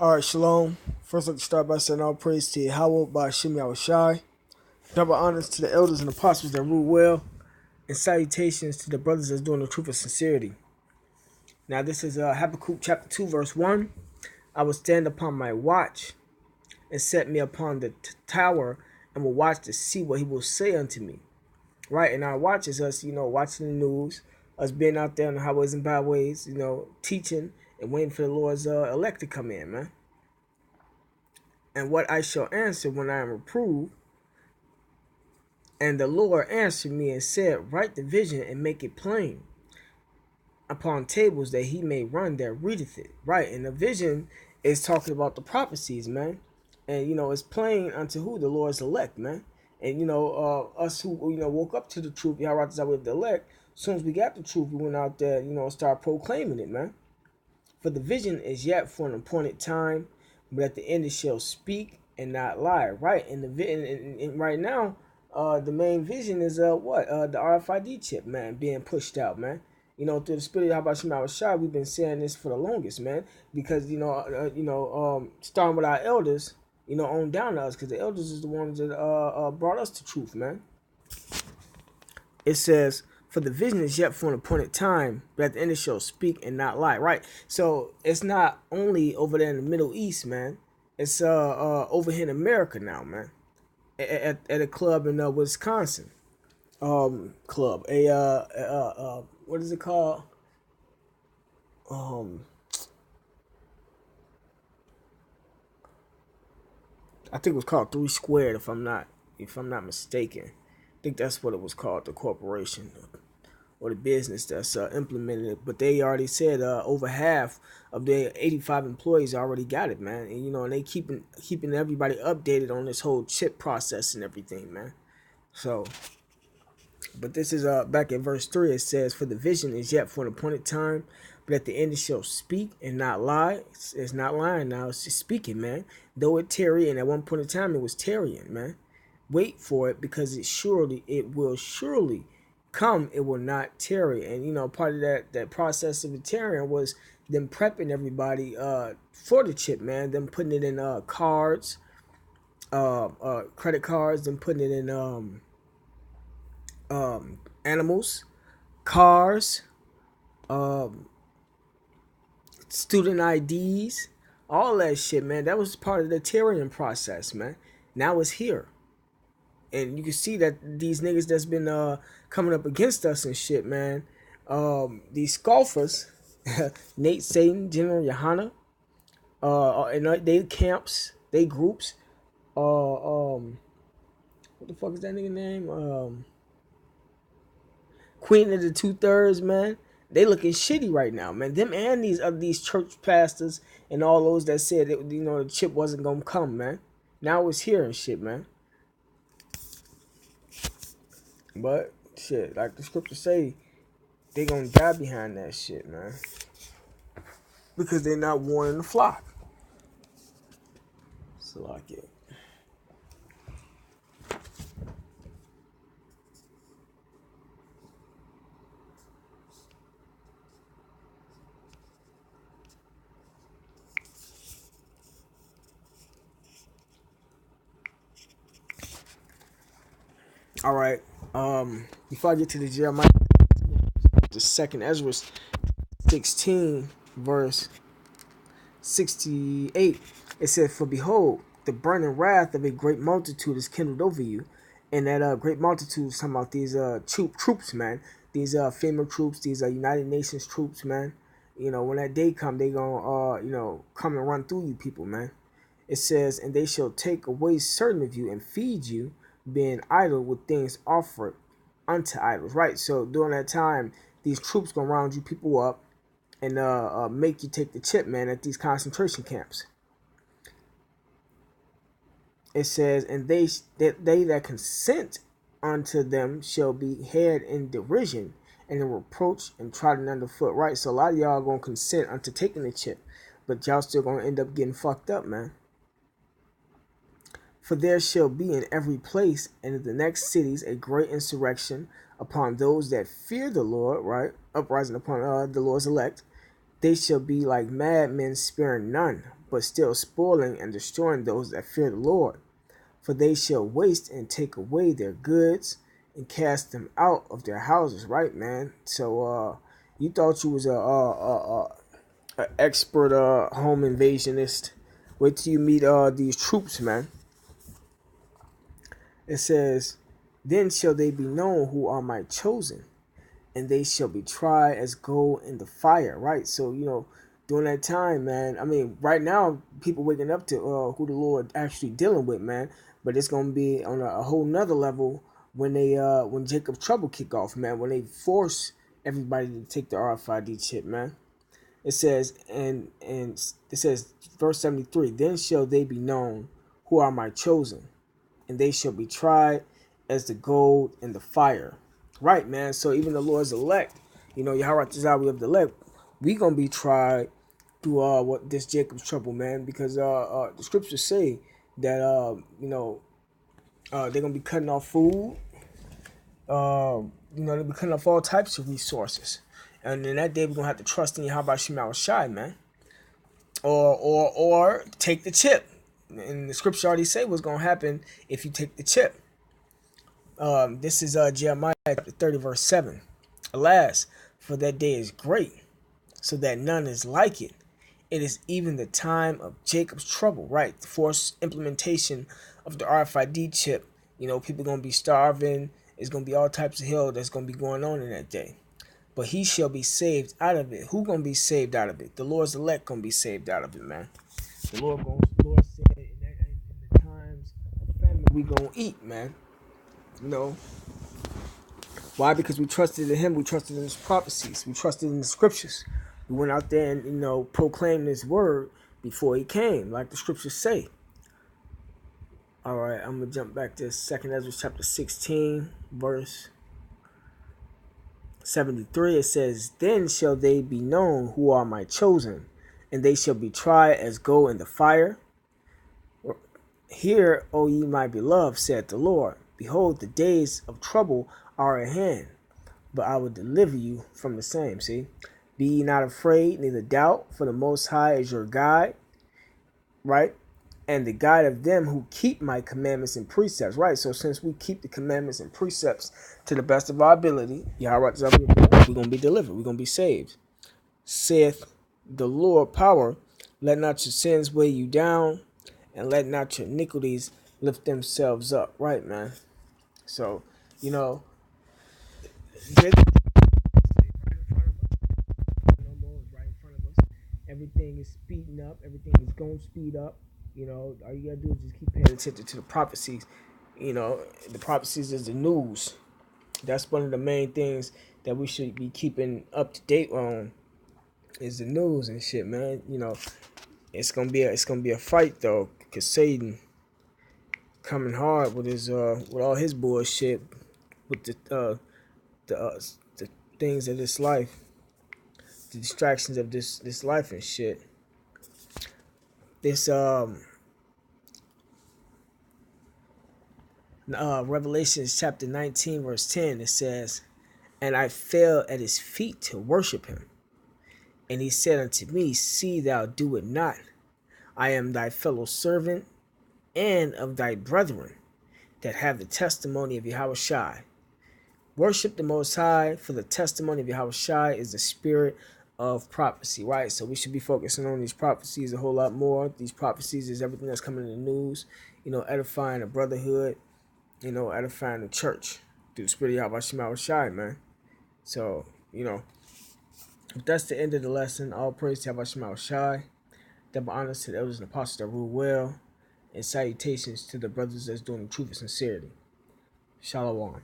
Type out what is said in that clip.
All right, shalom. First, I'd like to start by saying all praise to Yahweh by Shimi Awashai. Double honors to the elders and apostles that rule well, and salutations to the brothers that's doing the truth and sincerity. Now, this is Habakkuk chapter 2, verse 1. I will stand upon my watch and set me upon the tower and will watch to see what he will say unto me. Right, and our watch is us, watching the news, us being out there on the highways and byways, teaching and waiting for the Lord's elect to come in, man. And what I shall answer when I am reproved. And the Lord answered me and said, write the vision and make it plain upon tables that he may run that readeth it. Right, and the vision is talking about the prophecies, man. And, it's plain unto who? The Lord's elect, man. And, us who, woke up to the truth, Yahweh is with the elect, as soon as we got the truth, we went out there, start proclaiming it, man. For the vision is yet for an appointed time, but at the end it shall speak and not lie. Right, and right now, the main vision is the RFID chip, man, being pushed out, man. Through the spirit of Habashim Shai, we've been saying this for the longest, man, because starting with our elders, on down to us, because the elders is the ones that brought us to truth, man. It says, for the vision is yet for an appointed time, but at the end it shall speak and not lie. Right. So it's not only over there in the Middle East, man. It's over here in America now, man. At a club in Wisconsin. Club. What is it called? I think it was called 3 Squared, if I'm not mistaken. I think that's what it was called, the corporation or the business that's implemented it. But they already said over half of their 85 employees already got it, man. And and they keeping everybody updated on this whole chip process and everything, man. So, but this is back in verse 3. It says, for the vision is yet for an appointed time, but at the end it shall speak and not lie. It's not lying now, it's just speaking, man. Though it tarry, and at one point in time it was tarrying, man. Wait for it, because it will surely come, it will not tarry. And part of that process of it tarrying was them prepping everybody for the chip, man. Them putting it in cards, credit cards, them putting it in animals, cars, student IDs, all that shit, man. That was part of the tarrying process, man. Now it's here. And you can see that these niggas that's been coming up against us and shit, man. These scoffers, Nate Satan, General Yohana, and they camps, they groups. What the fuck is that nigga name? Queen of the 2/3, man. They looking shitty right now, man. Them and these church pastors and all those that said that, the chip wasn't gonna come, man. Now it's here and shit, man. But shit, like the scriptures say, they gonna die behind that shit, man. Because they're not warning the flock. So like it. All right. Before I get to the Jeremiah, the second Ezra 16 verse 68, it said, for behold, the burning wrath of a great multitude is kindled over you. And that great multitude is talking about these troops, man. These FEMA troops, these United Nations troops, man. When that day come, they gonna come and run through you people, man. It says, and they shall take away certain of you and feed you, being idle with things offered unto idols. Right. So during that time, these troops gonna round you people up and make you take the chip, man, at these concentration camps. It says, and they that consent unto them shall be had in derision and in reproach and trodden underfoot. Right. So a lot of y'all gonna consent unto taking the chip, but y'all still gonna end up getting fucked up, man. For there shall be in every place and in the next cities a great insurrection upon those that fear the Lord, uprising upon the Lord's elect. They shall be like madmen, sparing none, but still spoiling and destroying those that fear the Lord. For they shall waste and take away their goods and cast them out of their houses. Right, man. So you thought you was a expert home invasionist. Wait till you meet these troops, man. It says, then shall they be known who are my chosen, and they shall be tried as gold in the fire. Right. So during that time, man. I mean, right now people waking up to who the Lord actually dealing with, man. But it's gonna be on a whole nother level when Jacob's trouble kick off, man. When they force everybody to take the RFID chip, man. It says and it says verse 73. Then shall they be known who are my chosen, and they shall be tried as the gold in the fire. Right, man. So even the Lord's elect, Yahweh Tizawi of the elect, we gonna be tried through what this Jacob's trouble, man, because the scriptures say that they're gonna be cutting off food, they'll be cutting off all types of resources, and in that day we're gonna have to trust in Yahweh Shema Shai, man, or take the chip. And the scripture already say what's gonna happen if you take the chip. This is Jeremiah chapter 30, verse 7. Alas, for that day is great, so that none is like it. It is even the time of Jacob's trouble, right? The forced implementation of the RFID chip. People going to be starving. There's going to be all types of hell that's going to be going on in that day. But he shall be saved out of it. Who going to be saved out of it? The Lord's elect going to be saved out of it, man. The Lord said in the times of famine, we going to eat, man. Why? Because we trusted in him. We trusted in his prophecies. We trusted in the scriptures. We went out there and, proclaimed his word before he came, like the scriptures say. All right, I'm going to jump back to 2nd Ezra chapter 16, verse 73. It says, then shall they be known who are my chosen, and they shall be tried as gold in the fire. Hear, O ye my beloved, said the Lord. Behold, the days of trouble are at hand, but I will deliver you from the same. See? Be ye not afraid, neither doubt, for the Most High is your guide, right? And the guide of them who keep my commandments and precepts, right? So since we keep the commandments and precepts to the best of our ability, we're going to be delivered. We're going to be saved. Saith the Lord power, let not your sins weigh you down, and let not your iniquities lift themselves up, right, man? So, everything is speeding up. Everything is going to speed up. All you gotta do is just keep paying attention to the prophecies. The prophecies is the news. That's one of the main things that we should be keeping up to date on. Is the news and shit, man. It's gonna be a fight though, cause Satan coming hard with his with all his bullshit, with the things of this life, the distractions of this life and shit. This Revelations chapter 19 verse 10, it says, and I fell at his feet to worship him. And he said unto me, see thou do it not. I am thy fellow servant and of thy brethren that have the testimony of Yahweh Shai. Worship the Most High, for the testimony of Yahweh Shai is the spirit of prophecy, right? So we should be focusing on these prophecies a whole lot more. These prophecies is everything that's coming in the news, edifying the brotherhood, edifying the church through the spirit of Yahweh Shai, man. So, that's the end of the lesson. All praise to Yahweh Shai. Double honors to the elders and apostles that rule well. And salutations to the brothers that's doing the truth and sincerity. Shalom.